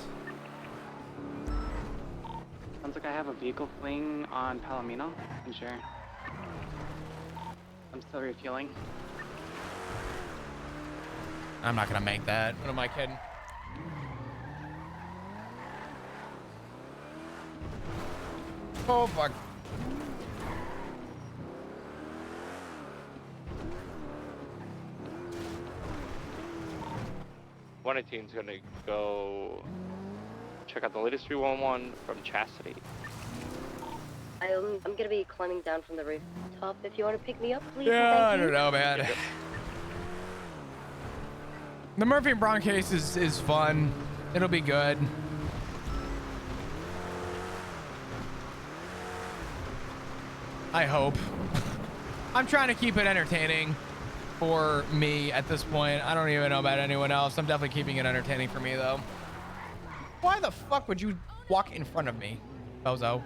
Sounds like I have a vehicle fleeing on Palomino. I'm sure. I'm still refueling. I'm not gonna make that. What am I kidding? Oh fuck. is gonna go check out the latest 311 from Chastity. I'm gonna be climbing down from the rooftop. If you want to pick me up, please. Yeah, I Thank you. don't know, man. The Murphy and Braun case is fun. It'll be good. I hope. I'm trying to keep it entertaining for me at this point. I don't even know about anyone else. I'm definitely keeping it entertaining for me, though. Why the fuck would you walk in front of me, bozo?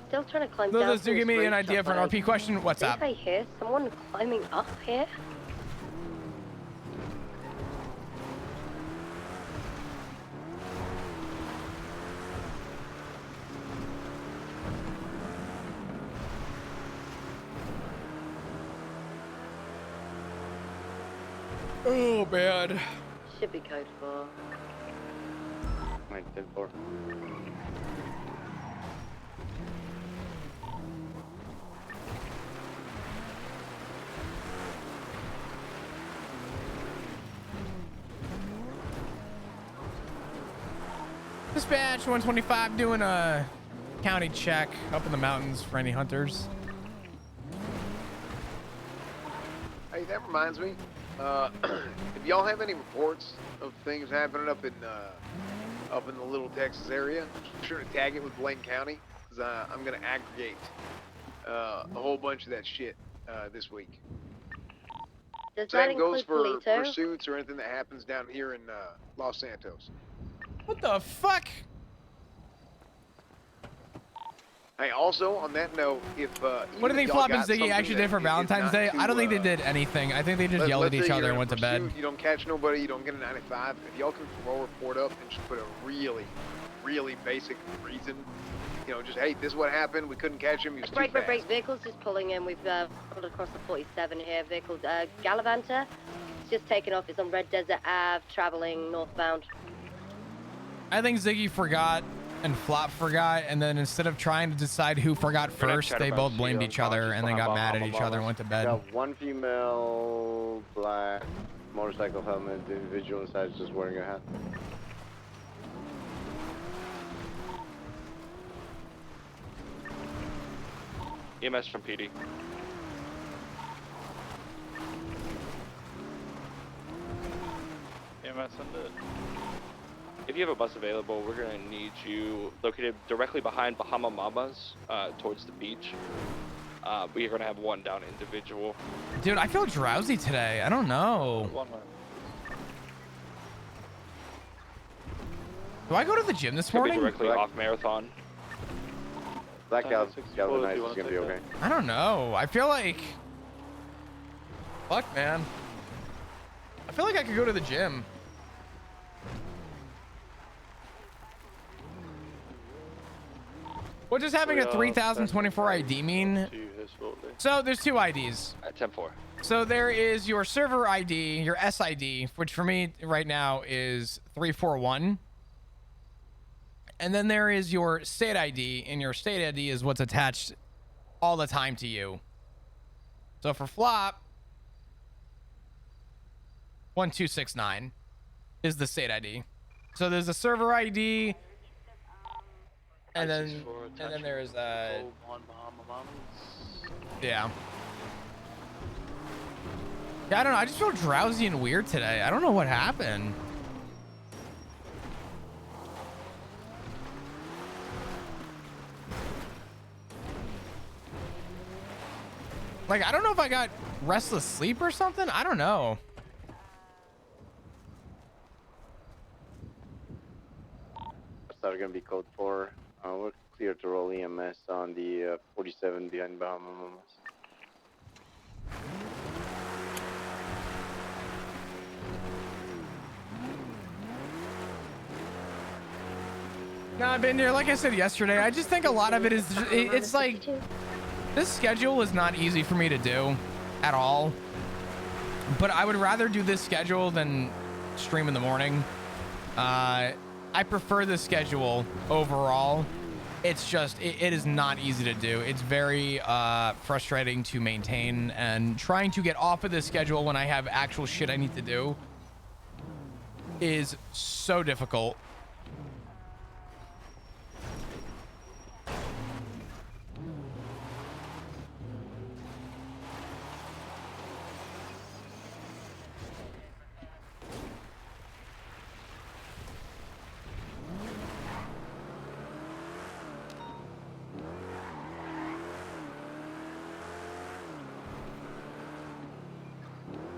Still trying to climb No, down. let's do give me an idea for an RP question. What's up? I hear someone climbing up here. Oh, man. Should be code 4. 9-10-4. Dispatch 125 doing a county check up in the mountains for any hunters. Hey, that reminds me. If y'all have any reports of things happening up in the Little Texas area, be sure to tag it with Blaine County, because I'm gonna aggregate a whole bunch of that shit this week. Does that Same goes include for Polito? pursuits or anything that happens down here in Los Santos. What the fuck? Hey, also on that note, if What do you think Flop and Ziggy actually did for Valentine's Day? I don't think they did anything. I think they just yelled at each other and went to bed. You don't catch nobody, you don't get a 95. If y'all can throw a report up and just put a really, really basic reason, you know, just, hey, this is what happened, we couldn't catch him, he was too fast. Break, vehicles just pulling in. We've pulled across the 47 here. Vehicle Gallivanter. It's just taken off. It's on Red Desert Ave, traveling northbound. I think Ziggy forgot and Flop forgot, and then instead of trying to decide who forgot first, they both blamed each other and then got mad at each other and went to bed. Got one female black motorcycle helmet. The individual inside is just wearing a hat. EMS from PD. EMS on the... If you have a bus available, we're gonna need you located directly behind Bahama Mamas, towards the beach. We are gonna have one down individual. Dude, I feel drowsy today. I don't know. Do I go to the gym this Could be morning? directly off Marathon. Black Galvanized is gonna be okay. I don't know. I feel like... Fuck, man. I feel like I could go to the gym. What does having a 3024 ID mean? So there's two IDs. At 10-4. So there is your server ID, your SID, which for me right now is 341. And then there is your state ID, and your state ID is what's attached all the time to you. So for Flop, 1269 is the state ID. So there's a server ID, and then there's a yeah. Yeah, I don't know. I just feel drowsy and weird today. I don't know what happened. Like, I don't know if I got restless sleep or something. I don't know. Start gonna be code 4. We're clear to roll EMS on the 47 behind Bahama Mamas. No, I've been here. Like I said yesterday, I just think a lot of it is, it's like, this schedule is not easy for me to do at all. But I would rather do this schedule than stream in the morning. I prefer this schedule overall. It's just, it is not easy to do. It's very frustrating to maintain, and trying to get off of this schedule when I have actual shit I need to do is so difficult.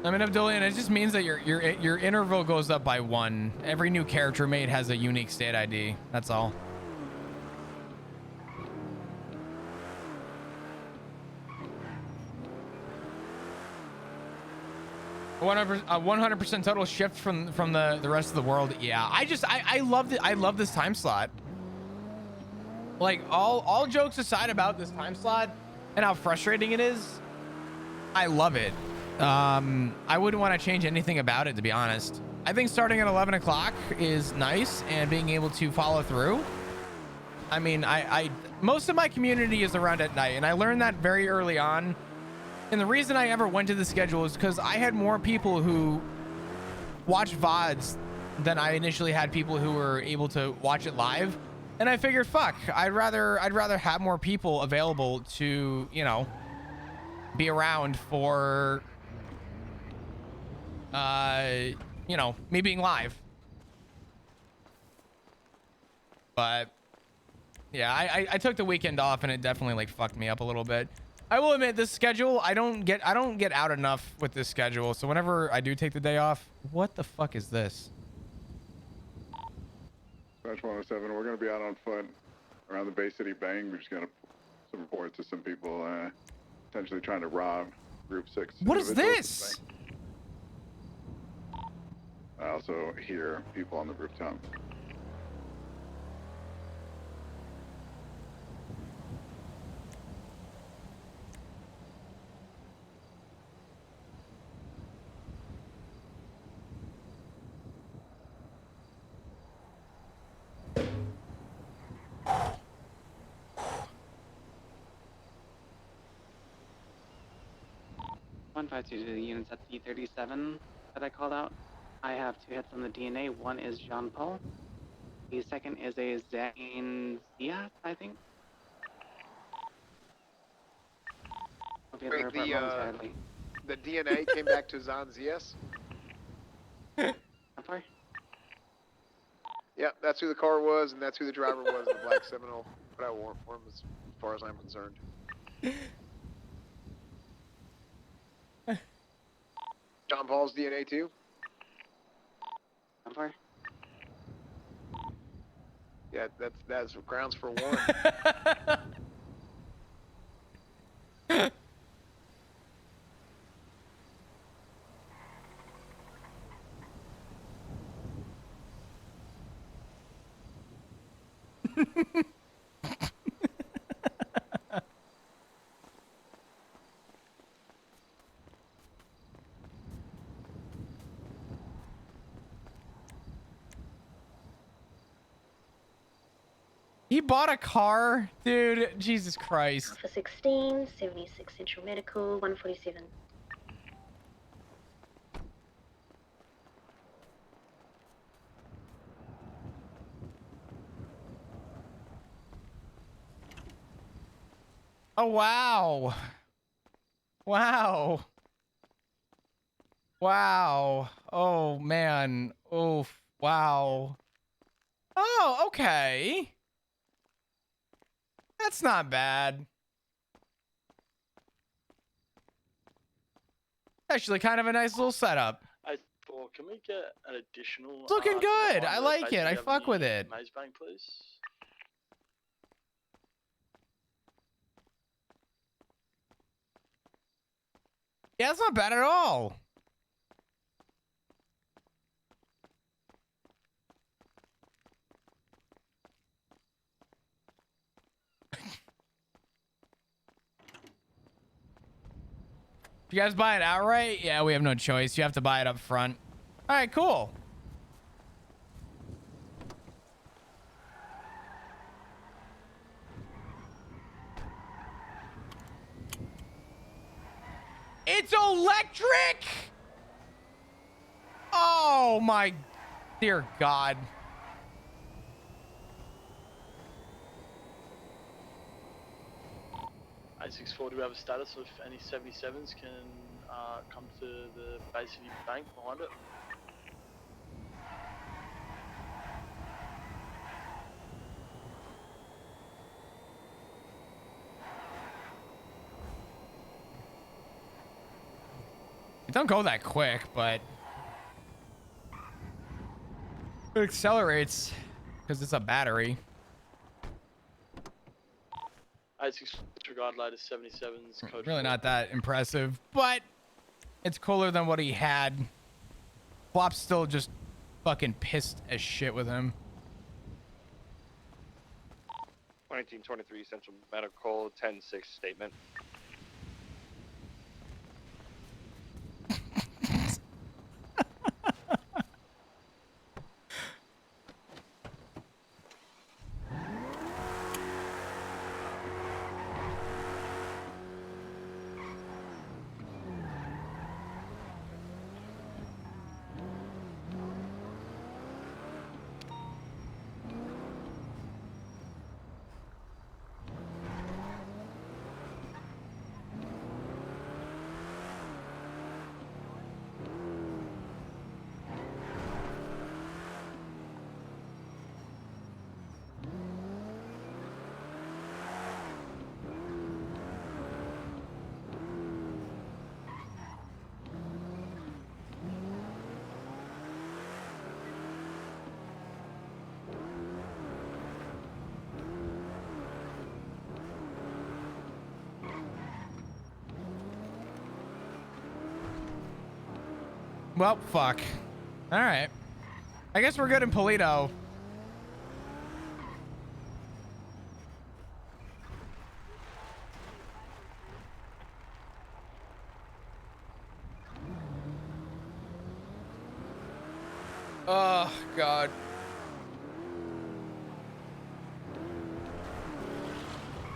I mean, Abdullian, it just means that your interval goes up by 1. Every new character made has a unique state ID. That's all. A 100% total shift from the rest of the world. Yeah, I love it. I love this time slot. Like, all jokes aside about this time slot and how frustrating it is, I love it. I wouldn't want to change anything about it, to be honest. I think starting at 11 o'clock is nice, and being able to follow through. I mean, most of my community is around at night, and I learned that very early on. And the reason I ever went to the schedule is because I had more people who watch VODs than I initially had people who were able to watch it live. And I figured, fuck, I'd rather have more people available to, you know, be around for you know, me being live. But yeah, I took the weekend off, and it definitely like fucked me up a little bit. I will admit, this schedule, I don't get out enough with this schedule. So whenever I do take the day off, what the fuck is this? Dispatch 107, we're going to be out on foot around the Bay City Bank. We just got some reports of some people potentially trying to rob Group 6. What is this? I also hear people on the rooftop. One 522 to the units at D37 that I called out. I have 2 hits on the DNA. One is Jean Paul. The second is a Zane Zia, I think. Wait, the DNA came back to Zanzias? I'm sorry? Yep, that's who the car was, and that's who the driver was in the black Seminole. But I warrant for him as far as I'm concerned. John Paul's DNA too? I'm sorry? Yeah, that's grounds for warrant. He bought a car, dude. Jesus Christ. Alpha 16, 76 Central Medical, 147. Oh wow. Wow. Wow. Oh man. Oh wow. Oh, okay. That's not bad. Actually, kind of a nice little setup. Can we get an additional? It's looking good. I like it. I fuck with it. Maze Bank, please. Yeah, it's not bad at all. You guys buy it outright? Yeah, we have no choice. You have to buy it up front. All right, cool. It's electric! Oh my dear God. I-64, do we have a status of any 77s can come to the Bay City Bank behind it? It don't go that quick, but it accelerates because it's a battery. I-64, regard latest 77s, code Really 4. not that impressive, but it's cooler than what he had. Flop's still just fucking pissed as shit with him. 1923 Central Medical 10-6 statement. Well, fuck. All right. I guess we're good in Polito. Oh, God.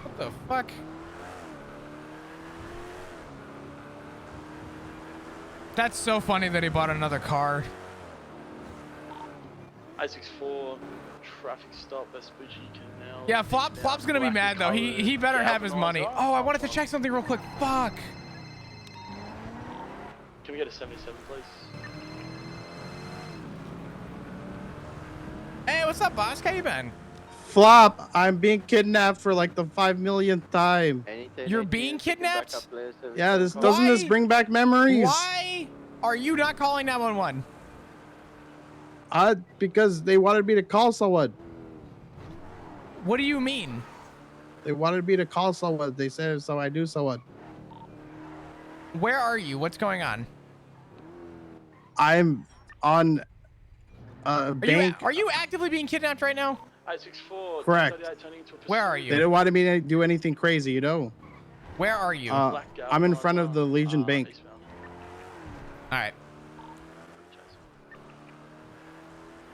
What the fuck? That's so funny that he bought another car. I-64, traffic stop, Vespucci Canal. Yeah, Flop's gonna be mad though. He better have his money. Oh, I wanted to check something real quick. Fuck. Can we get a 77, please? Hey, what's up, boss? How you been? Flop, I'm being kidnapped for like the 5 millionth time. You're being kidnapped? Yeah, doesn't this bring back memories? Why are you not calling 911? Because they wanted me to call someone. What do you mean? They wanted me to call someone. They said so I do someone. Where are you? What's going on? I'm on bank. Are you actively being kidnapped right now? I-64. Correct. Where are you? They didn't want me to do anything crazy, you know. Where are you? I'm in front of the Legion Bank. All right.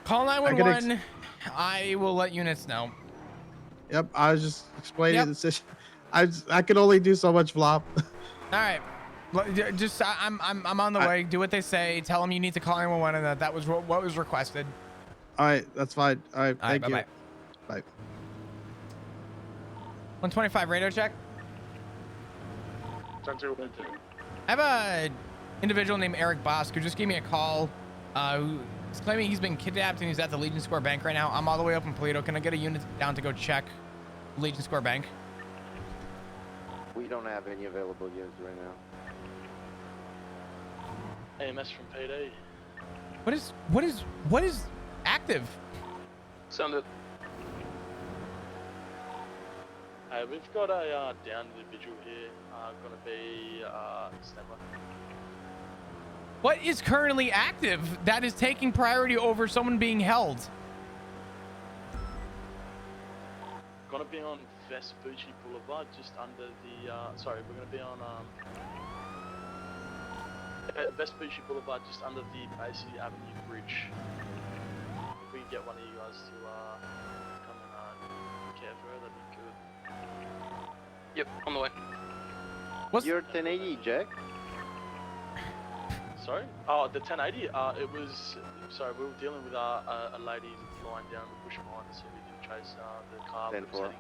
Call 911. I will let units know. Yep, I was just explaining Yep. the situation. I could only do so much, Flop. All right. Just I'm on the way. Do what they say. Tell them you need to call 911 and that was what was requested. All right, that's fine. All right, All right, thank you. bye-bye. Bye. 125 radar check. 10-2. I have a individual named Eric Bosk who just gave me a call. He's claiming he's been kidnapped and he's at the Legion Square Bank right now. I'm all the way up in Paleto. Can I get a unit down to go check Legion Square Bank? We don't have any available units right now. AMS from PD. What is active? Send it. We've got a down individual here. Gonna be Stemmer. What is currently active that is taking priority over someone being held? Gonna be on Vespucci Boulevard, just under the. Sorry, we're gonna be on Vespucci Boulevard, just under the Basie Avenue Bridge. If we can get one of you guys to come and care for her, that'd be good. Yep, on the way. What's your 1080, Jack? Sorry? Oh, the 1080. It was. Sorry, we were dealing with a lady flying down the bush behind us, so we didn't chase the car. 10-4.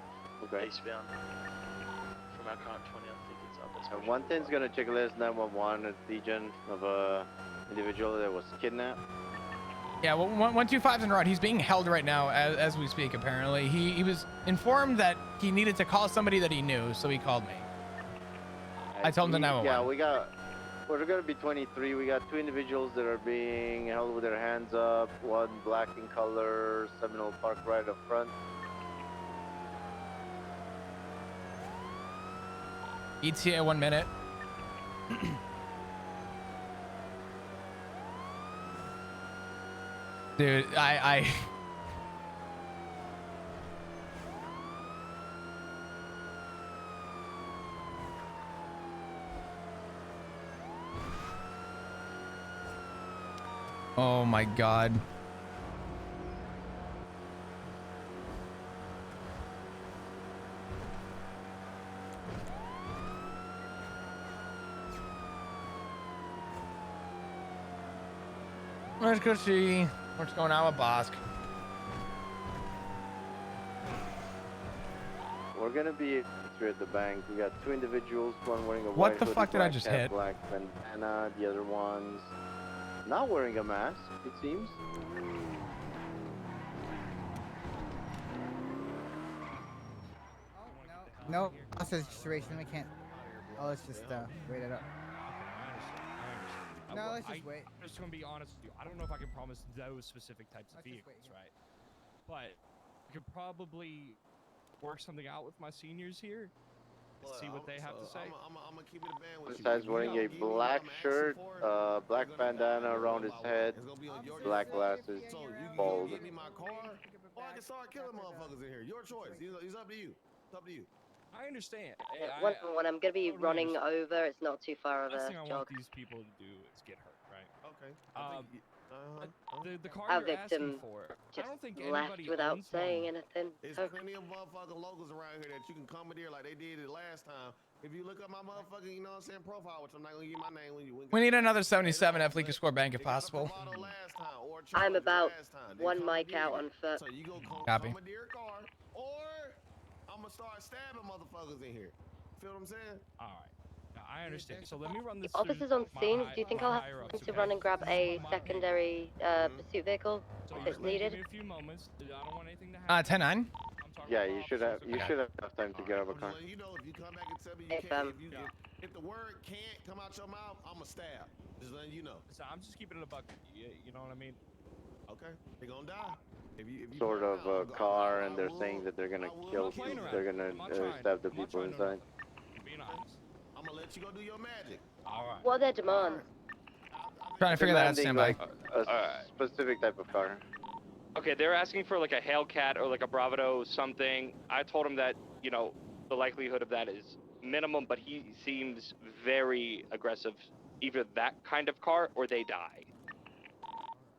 Okay. Eastbound from our current 20. I think it's up. 110's gonna check list 911 at Legion of a individual that was kidnapped. Yeah, well, 125's en route. He's being held right now as we speak, apparently. He was informed that he needed to call somebody that he knew, so he called me. I told him to 911. Yeah, we're gonna be 23. We got 2 individuals that are being held with their hands up. 1 black in color, Seminole Park right up front. ETA 1 minute. Dude, I Oh my God. Let's go see what's going on with Bosk. We're gonna be at the bank. We got 2 individuals, one wearing a What white the hoodie, fuck did I black just cap, hit? black bandana. The other one's not wearing a mask, it seems. No, hostage situation. We can't. Oh, let's just wait it up. No, let's just wait. I'm just gonna be honest with you. I don't know if I can promise those specific types of Let's just vehicles, wait. right? But I could probably work something out with my seniors here. See what they have to say. I'm gonna keep it a band with This you. guy's wearing a black shirt, black bandana around his head, black glasses, bald. Give me my car, or I can start killing motherfuckers in here. Your choice. It's up to you. It's up to you. I understand. One for one, I'm gonna be running over. It's not too far of Last a thing I jog. want these people to do is get hurt, right? Okay. The car Our you're asking victim for, I just don't think left anybody without owns saying one. anything. There's So, plenty of motherfucking logos around here that you can commandeer like they did it last time. If you look up my motherfucking, you know what I'm saying, profile, which I'm not gonna give my name when you. We need another 77 at Legion Square Bank if possible. I'm about 1 mic out on foot. So you go Copy. commandeer a car, or I'm gonna start stabbing motherfuckers in here. Feel what I'm saying? All right. Now, I understand. So let me run this. Officers through on my scene, high- do you think my I'll have higher time ups, to okay? run and grab a My secondary pursuit vehicle So if you're it's gonna give needed? me a few moments. I don't want anything to happen. 10-9. Yeah, you should have enough time to get out of a car. You know, if you come back and tell me you can't, if the word can't come out your mouth, I'ma stab. Just letting you know. So I'm just keeping it a buck. You know what I mean? Okay, they gonna die. If you Sort of a car, and they're saying that they're gonna kill, they're gonna stab the people inside. Being honest. I'm gonna let you go do your magic. All right. What are their demands? Trying to figure that out. Stand by. Like a specific type of car. Okay, they're asking for like a Hellcat or like a Bravado something. I told him that, you know, the likelihood of that is minimum, but he seems very aggressive. Either that kind of car or they die.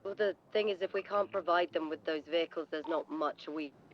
Well, the thing is, if we can't provide them with those vehicles, there's not much we